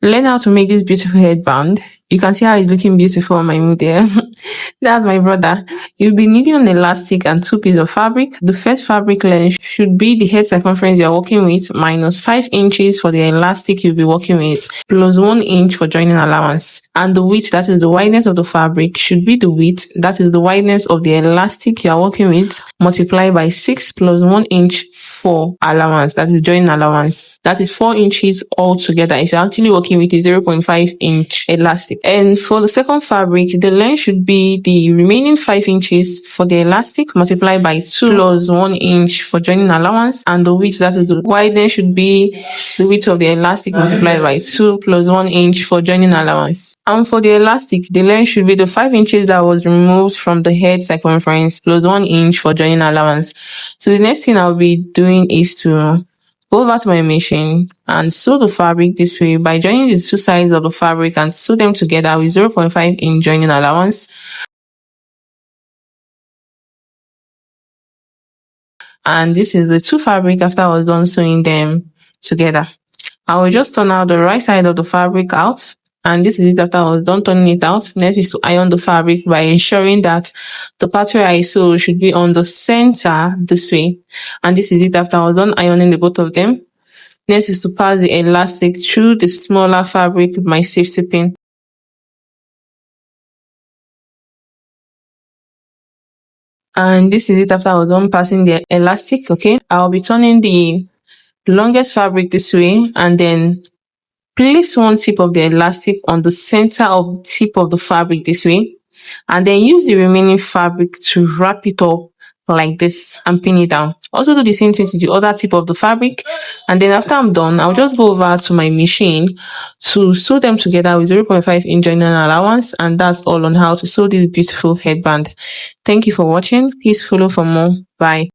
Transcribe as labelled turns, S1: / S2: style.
S1: learn how to make this beautiful headband. You can see how it's looking beautiful on my media. That's my brother. You'll be needing an elastic and 2 pieces of fabric. The first fabric length should be the head circumference you're working with minus 5 inches for the elastic you'll be working with plus 1 inch for joining allowance. And the width, that is the wideness of the fabric, should be the width, that is the wideness of the elastic you're working with, multiplied by 6 plus 1 inch for allowance, that is joining allowance. That is 4 inches altogether if you're actually working with a 0.5 inch elastic. And for the second fabric, the length should be the remaining 5 inches for the elastic multiplied by 2 plus 1 inch for joining allowance, and the width, that is the wideness, should be the width of the elastic multiplied by 2 plus 1 inch for joining allowance. And for the elastic, the length should be the 5 inches that was removed from the head circumference plus 1 inch for joining allowance. So the next thing I'll be doing is to go over to my machine and sew the fabric this way by joining the 2 sides of the fabric and sew them together with 0.5 inch joining allowance. And this is the 2 fabric after I was done sewing them together. I will just turn out the right side of the fabric out, and this is it after I was done turning it out. Next is to iron the fabric by ensuring that the part where I sew should be on the center this way, and this is it after I was done ironing the both of them. Next is to pass the elastic through the smaller fabric with my safety pin. And this is it after I was done passing the elastic. Okay, I'll be turning the longest fabric this way and then place one tip of the elastic on the center of the tip of the fabric this way, and then use the remaining fabric to wrap it up like this and pin it down. Also do the same thing to the other tip of the fabric, and then after I'm done, I'll just go over to my machine to sew them together with 0.5 inch joining allowance, and that's all on how to sew this beautiful headband. Thank you for watching. Please follow for more. Bye.